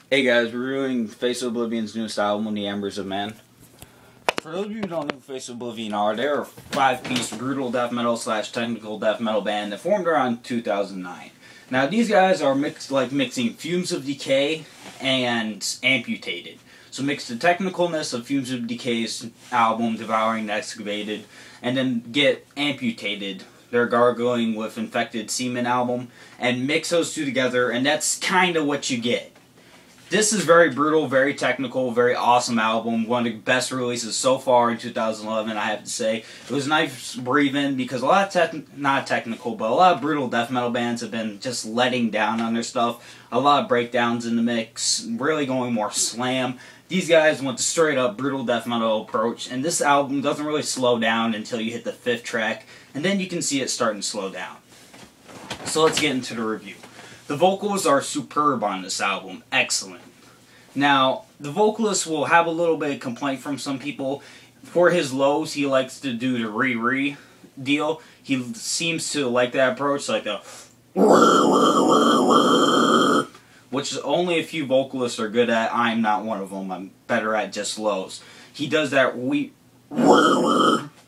Hey guys, we're reviewing Face of Oblivion's newest album, The Embers of Man. For those of you who don't know who Face of Oblivion are, they're a 5-piece brutal death metal / technical death metal band that formed around 2009. Now these guys are mixing Fumes of Decay and Amputated. So mix the technicalness of Fumes of Decay's album, Devouring the Excavated, and then get Amputated, their Gargling with Infected Semen album, and mix those two together, and that's kind of what you get. This is very brutal, very technical, very awesome album. One of the best releases so far in 2011, I have to say. It was nice breathing because a lot of not technical, but a lot of brutal death metal bands have been just letting down on their stuff. A lot of breakdowns in the mix, really going more slam. These guys went the straight up brutal death metal approach, and this album doesn't really slow down until you hit the 5th track, and then you can see it starting to slow down. So let's get into the review. The vocals are superb on this album. Excellent. Now, the vocalist will have a little bit of complaint from some people. For his lows, he likes to do the re-re deal. He seems to like that approach, like the which only a few vocalists are good at. I'm not one of them. I'm better at just lows. He does that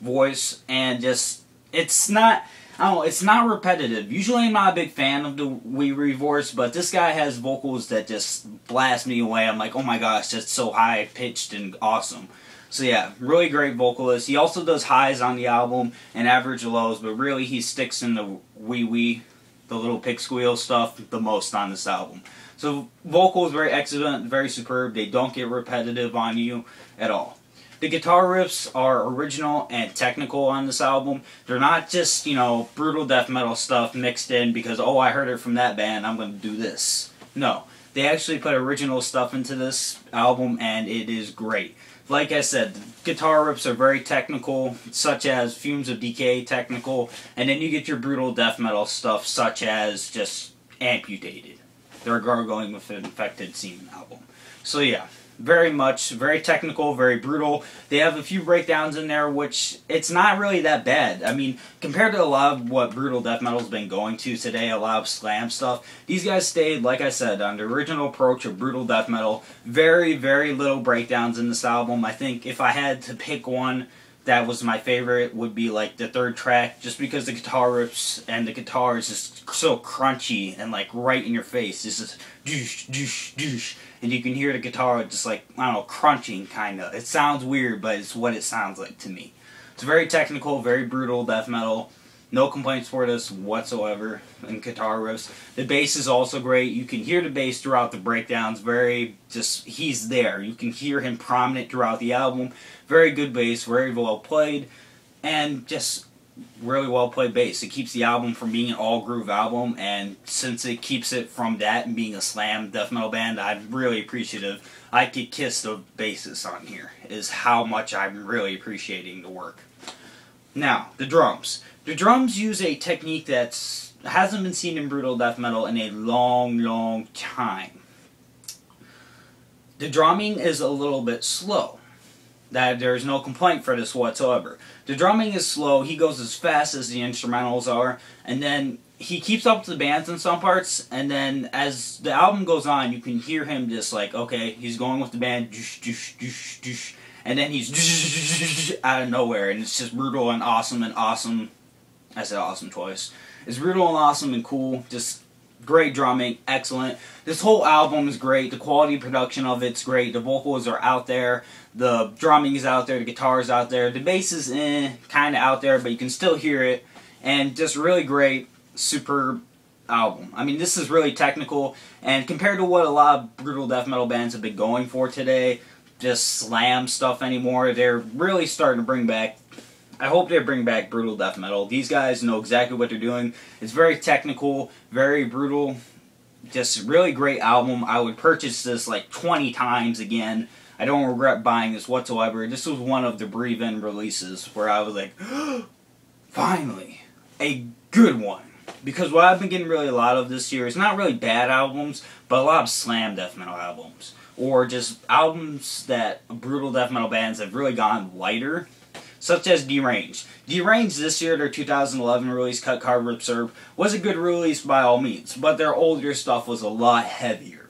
voice, and just, it's not... I don't know, it's not repetitive. Usually I'm not a big fan of the wee voice, but this guy has vocals that just blast me away. I'm like, oh my gosh, that's so high-pitched and awesome. So yeah, really great vocalist. He also does highs on the album and average lows, but really he sticks in the wee, the little pig squeal stuff the most on this album. So vocals, very excellent, very superb. They don't get repetitive on you at all. The guitar riffs are original and technical on this album. They're not just, you know, brutal death metal stuff mixed in because, oh, I heard it from that band, I'm going to do this. No. They actually put original stuff into this album, and it is great. Like I said, the guitar riffs are very technical, such as Fumes of Decay technical, and then you get your brutal death metal stuff, such as just Amputated. They're Gargling with Infected Semen album. So yeah. Very technical, very brutal. They have a few breakdowns in there, which it's not really that bad. I mean, compared to a lot of what brutal death metal's been going to today, a lot of slam stuff, these guys stayed, like I said, on the original approach of brutal death metal. Very, very little breakdowns in this album. I think if I had to pick one that was my favorite, would be like the 3rd track, just because the guitar riffs and the guitar is just so crunchy and like right in your face. This is doosh, doosh, doosh. And you can hear the guitar just like, I don't know, crunching kind of. It sounds weird, but it's what it sounds like to me. It's very technical, very brutal death metal. No complaints for this whatsoever in guitar riffs. The bass is also great. You can hear the bass throughout the breakdowns. He's there. You can hear him prominent throughout the album. Very good bass, very well played, and just really well played bass. It keeps the album from being an all groove album, and since it keeps it from that and being a slam death metal band, I'm really appreciative. I could kiss the bassist on here, is how much I'm really appreciating the work. Now, the drums. The drums use a technique that hasn't been seen in brutal death metal in a long time. The drumming is a little bit slow. There's no complaint for this whatsoever. The drumming is slow, he goes as fast as the instrumentals are, and then he keeps up to the bands in some parts, and then as the album goes on, you can hear him just like, okay, he's going with the band, and then he's out of nowhere, and it's just brutal and awesome and awesome. I said awesome twice. It's brutal and awesome and cool, just great drumming, excellent. This whole album is great. The quality of production of it's great. The vocals are out there. The drumming is out there. The guitar is out there. The bass is kind of out there, but you can still hear it. And just really great, superb album. I mean, this is really technical. And compared to what a lot of brutal death metal bands have been going for today, just slam stuff anymore, they're really starting to bring back... I hope they bring back brutal death metal. These guys know exactly what they're doing. It's very technical, very brutal, just really great album. I would purchase this like 20 times again. I don't regret buying this whatsoever. This was one of the breathe-in releases where I was like, finally, a good one. Because what I've been getting really a lot of this year is not really bad albums, but a lot of slam death metal albums. Or just albums that brutal death metal bands have really gone lighter. Such as Deranged. Deranged this year, their 2011 release, Cut Carve Rip Serve, was a good release by all means, but their older stuff was a lot heavier.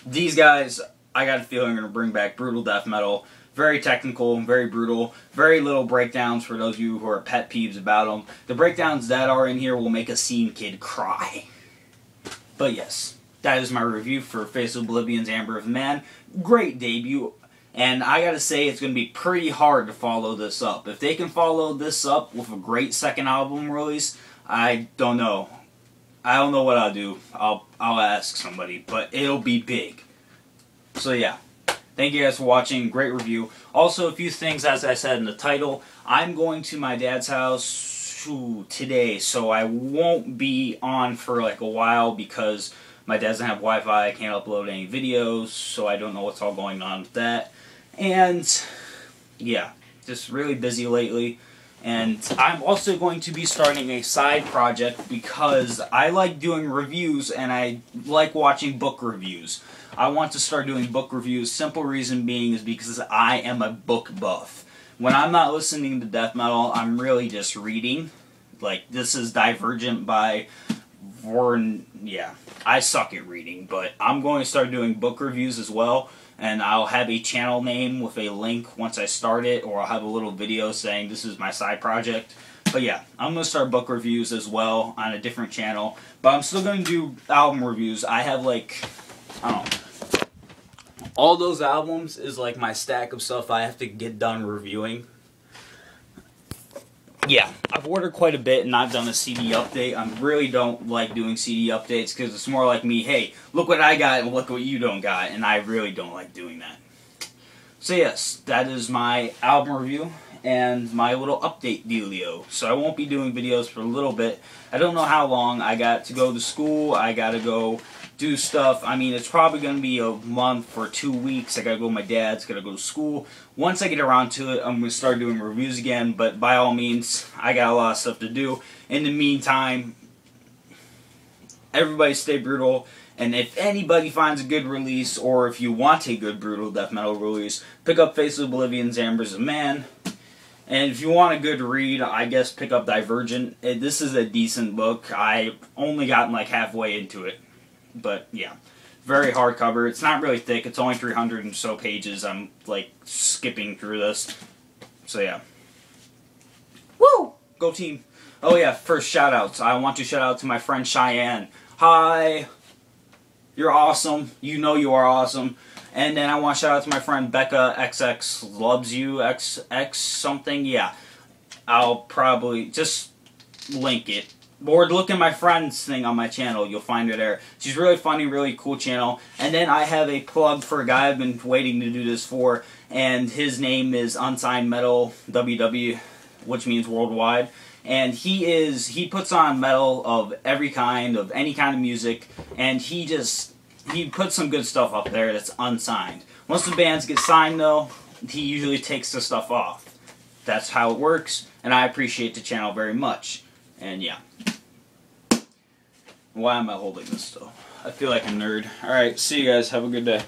these guys, I got a feeling, are going to bring back brutal death metal. Very technical, very brutal, very little breakdowns for those of you who are pet peeves about them. The breakdowns that are in here will make a scene kid cry. But yes, that is my review for Face of Oblivion's Amber of the Man. Great debut. And I gotta say, it's gonna be pretty hard to follow this up. If they can follow this up with a great second album release, I don't know. I don't know what I'll do. I'll ask somebody, but it'll be big. So yeah, thank you guys for watching. Great review. Also, a few things, as I said in the title. I'm going to my dad's house today, so I won't be on for like a while because my dad doesn't have Wi-Fi. I can't upload any videos, so I don't know what's all going on with that. And yeah, just really busy lately. And I'm also going to be starting a side project because I like doing reviews and I like watching book reviews. I want to start doing book reviews. Simple reason being is because I am a book buff. When I'm not listening to death metal, I'm really just reading. Like, this is Divergent by yeah, I suck at reading, but I'm going to start doing book reviews as well. And I'll have a channel name with a link once I start it, or I'll have a little video saying this is my side project. But yeah, I'm going to start book reviews as well on a different channel. But I'm still going to do album reviews. I have like, I don't know, all those albums is like my stack of stuff I have to get done reviewing. Yeah, I've ordered quite a bit and not done a CD update. I really don't like doing CD updates because it's more like me, hey, look what I got and look what you don't got, and I really don't like doing that. So yes, that is my album review and my little update dealio. So I won't be doing videos for a little bit. I don't know how long. I got to go to school. I got to go do stuff. I mean, it's probably going to be a month or 2 weeks. I got to go to my dad's, got to go to school. Once I get around to it, I'm going to start doing reviews again, but by all means, I got a lot of stuff to do. In the meantime, everybody stay brutal, and if anybody finds a good release, or if you want a good brutal death metal release, pick up Face of Oblivion's Embers of the Man. And if you want a good read, I guess pick up Divergent. This is a decent book. I've only gotten like halfway into it. But yeah, very hardcover. It's not really thick. It's only 300 and so pages. I'm like skipping through this. So yeah. Woo! Go team. Oh yeah, first shout outs. I want to shout out to my friend Cheyenne. Hi! You're awesome. You know you are awesome. And then I want to shout out to my friend Becca XX loves you XX something. Yeah. I'll probably just link it. Or look at my friend's thing on my channel. You'll find her there. She's really funny, really cool channel. And then I have a plug for a guy I've been waiting to do this for. And his name is Unsigned Metal WW, which means worldwide. And he puts on metal of every kind, of any kind of music. And he puts some good stuff up there that's unsigned. Once the bands get signed, though, he usually takes the stuff off. That's how it works. And I appreciate the channel very much. And yeah. Why am I holding this still? I feel like a nerd. Alright, see you guys. Have a good day.